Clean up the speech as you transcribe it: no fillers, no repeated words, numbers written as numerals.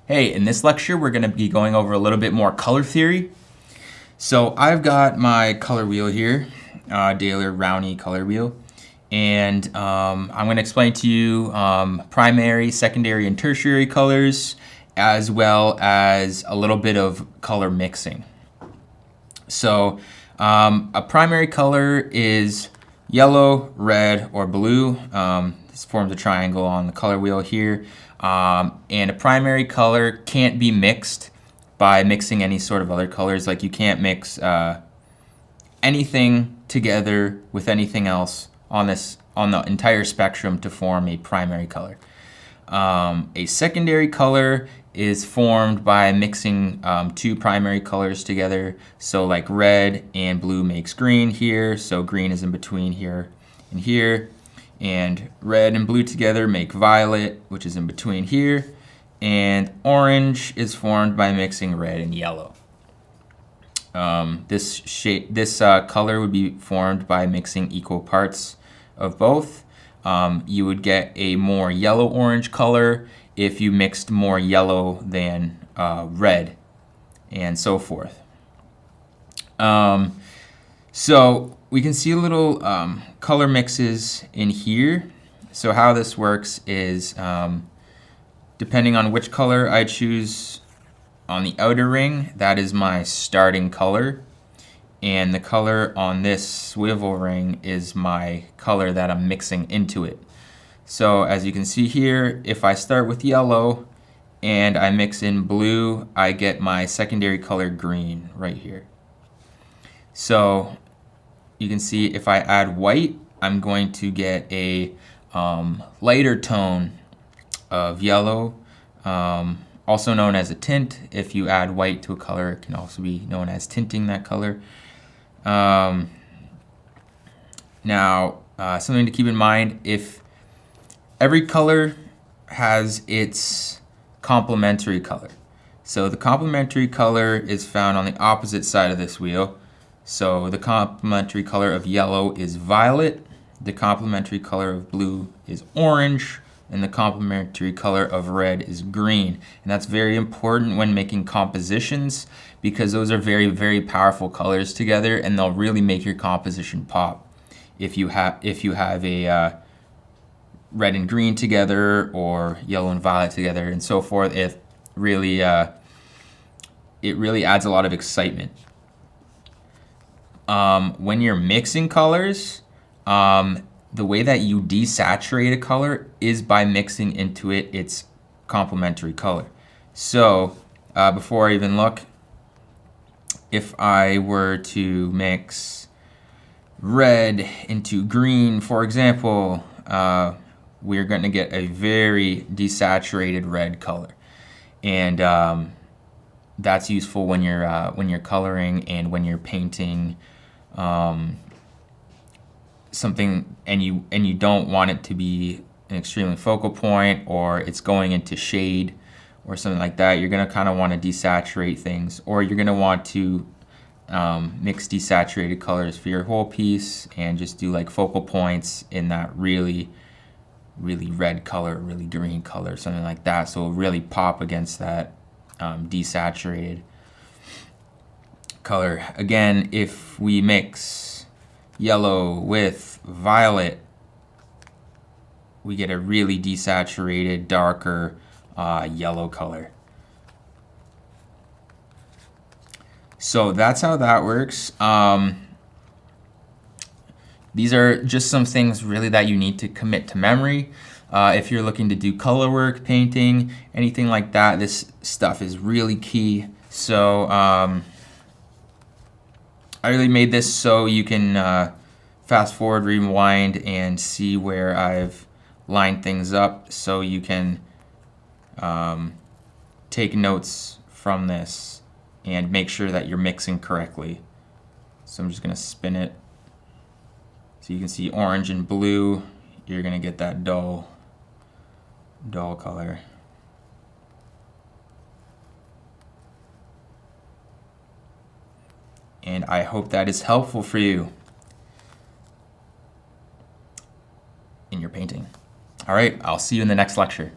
Hey, in this lecture, we're going to be going over a little bit more color theory. So I've got my color wheel here, Daler Rowney color wheel, and I'm going to explain to you primary, secondary, and tertiary colors, as well as a little bit of color mixing. So a primary color is yellow, red, or blue. This forms a triangle on the color wheel here. And a primary color can't be mixed by mixing any sort of other colors. Like you can't mix anything together with anything else on the entire spectrum to form a primary color. A secondary color is formed by mixing two primary colors together. So like red and blue makes green here. So green is in between here and here. And red and blue together make violet, which is in between here. And orange is formed by mixing red and yellow. This color would be formed by mixing equal parts of both. You would get a more yellow-orange color if you mixed more yellow than red, and so forth. So we can see little color mixes in here. So how this works is depending on which color I choose on the outer ring, that is my starting color. And the color on this swivel ring is my color that I'm mixing into it. So as you can see here, if I start with yellow and I mix in blue, I get my secondary color green right here. So you can see if I add white, I'm going to get a lighter tone of yellow, also known as a tint. If you add white to a color, it can also be known as tinting that color. Now, something to keep in mind, if every color has its complementary color. So the complementary color is found on the opposite side of this wheel. So the complementary color of yellow is violet, the complementary color of blue is orange, and the complementary color of red is green. And that's very important when making compositions because those are very, very powerful colors together and they'll really make your composition pop. If you have a red and green together or yellow and violet together and so forth, it really adds a lot of excitement. When you're mixing colors, the way that you desaturate a color is by mixing into it its complementary color. So before I even look, if I were to mix red into green, for example, we're going to get a very desaturated red color. And that's useful when you're coloring and when you're painting something and you don't want it to be an extremely focal point or it's going into shade or something like that. You're going to kind of want to desaturate things, or you're going to want to mix desaturated colors for your whole piece and just do like focal points in that really red color, really green color, something like that, so it'll really pop against that desaturated color. Again, if we mix yellow with violet, we get a really desaturated, darker yellow color. So that's how that works. These are just some things really that you need to commit to memory. If you're looking to do color work, painting, anything like that, this stuff is really key. So I really made this so you can fast forward, rewind, and see where I've lined things up so you can take notes from this and make sure that you're mixing correctly. So I'm just going to spin it. So you can see orange and blue, you're going to get that dull color. And I hope that is helpful for you in your painting. All right, I'll see you in the next lecture.